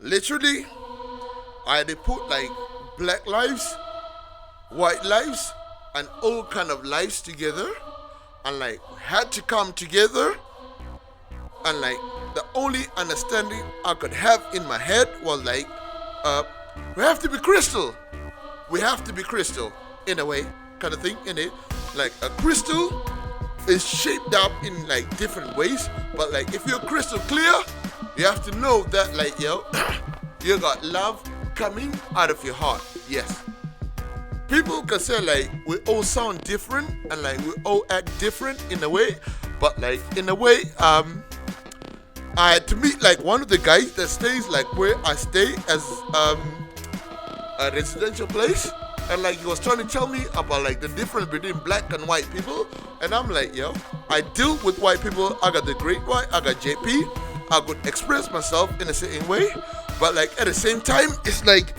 literally, they put like black lives, white lives, and all kind of lives together, and like had to come together, and like the only understanding I could have in my head was like, we have to be crystal. We have to be crystal in a way, kind of thing in it. Like a crystal is shaped up in like different ways, but like if you're crystal clear, you have to know that like you got love coming out of your heart. Yes. People can say like we all sound different and like we all act different in a way, but like in a way, I had to meet like one of the guys that stays like where I stay as a residential place, and like he was trying to tell me about like the difference between black and white people, and I'm like, I deal with white people. I got the great white, I got JP. I could express myself in a certain way, but like at the same time, it's like,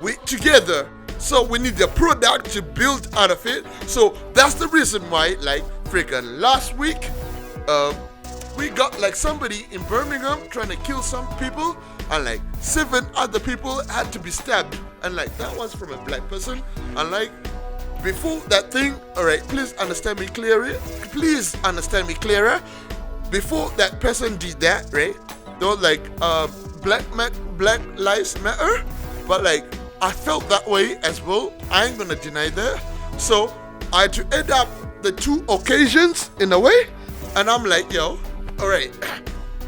we together, so we need the product to build out of it. So that's the reason why, like, freaking last week, we got like somebody in Birmingham trying to kill some people, and like 7 other people had to be stabbed, and like that was from a black person. And like before that thing, alright, please understand me clearer. Before that person did that, right? There was like Black Lives Matter, but like I felt that way as well. I ain't gonna deny that. So I had to end up the 2 occasions in a way, and I'm like, alright,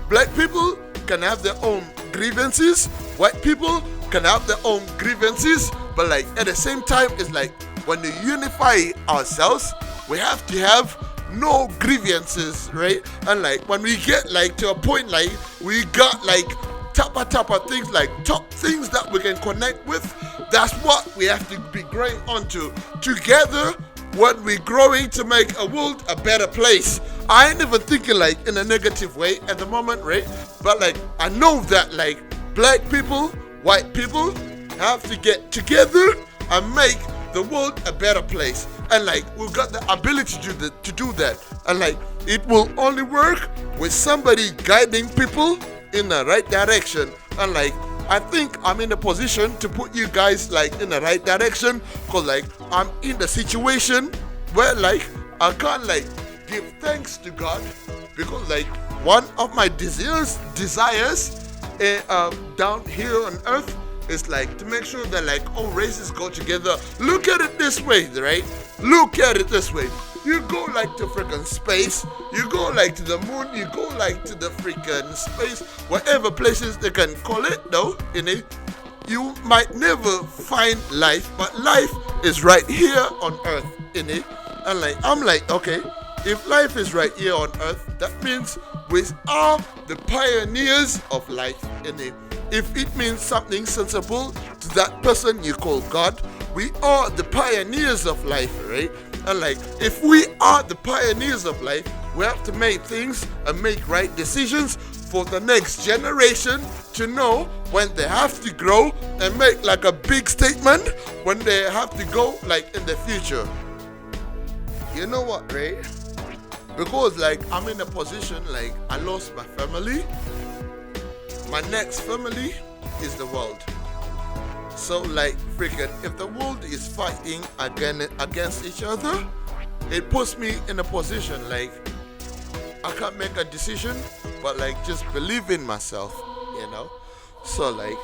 black people can have their own grievances, white people can have their own grievances, but like at the same time, it's like when we unify ourselves, we have to have no grievances, right? And like when we get like to a point like we got like tapa things, like top things that we can connect with, that's what we have to be growing onto together when we're growing to make a world a better place. I ain't even thinking like in a negative way at the moment, right? But like I know that like black people, white people have to get together and make the world a better place. And like we've got the ability to do that. And like it will only work with somebody guiding people in the right direction. And like I think I'm in a position to put you guys like in the right direction, because like I'm in the situation where like I can't like give thanks to God, because like one of my desires down here on earth is like to make sure that like all races go together. Look at it this way, right? Look at it this way. You go like to freaking space, you go like to the moon, you go like to the freaking space, whatever places they can call it though, you might never find life, but life is right here on earth, and like I'm like, okay, if life is right here on earth, that means we are the pioneers of life, If it means something sensible to that person you call God, we are the pioneers of life, right? And like, if we are the pioneers of life, we have to make things and make right decisions for the next generation to know when they have to grow and make like a big statement when they have to go like in the future. You know what, right? Because like I'm in a position like I lost my family. My next family is the world. So like freaking, if the world is fighting against each other, it puts me in a position like I can't make a decision, but like just believe in myself, So like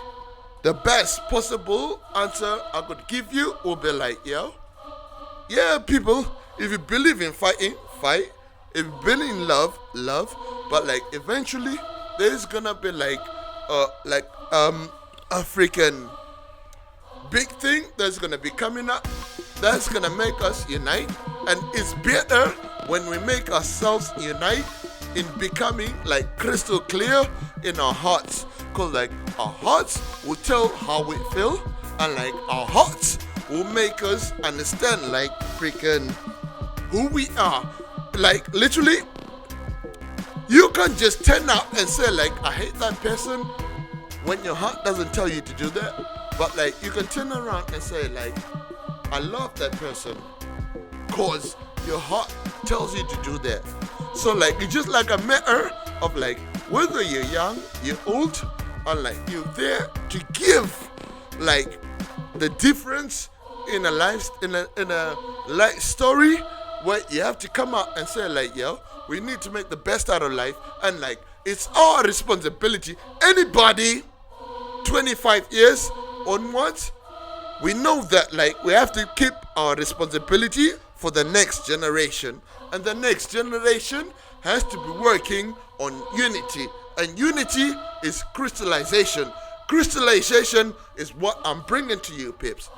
the best possible answer I could give you would be like, yeah, people, if you believe in fighting, fight. If you believe in love, love. But like eventually there's gonna be like a freaking big thing that's gonna be coming up that's gonna make us unite, and it's better when we make ourselves unite in becoming like crystal clear in our hearts, because like our hearts will tell how we feel, and like our hearts will make us understand like freaking who we are. Like literally, you can't just turn up and say like I hate that person when your heart doesn't tell you to do that. But like you can turn around and say like I love that person cause your heart tells you to do that. So like it's just like a mirror of like whether you're young, you're old, or like you're there to give like the difference in a life in a life story where you have to come out and say like, yo, we need to make the best out of life, and like it's our responsibility. Anybody 25 years onwards, we know that like we have to keep our responsibility for the next generation, and the next generation has to be working on unity, and unity is crystallization. Crystallization is what I'm bringing to you, pips.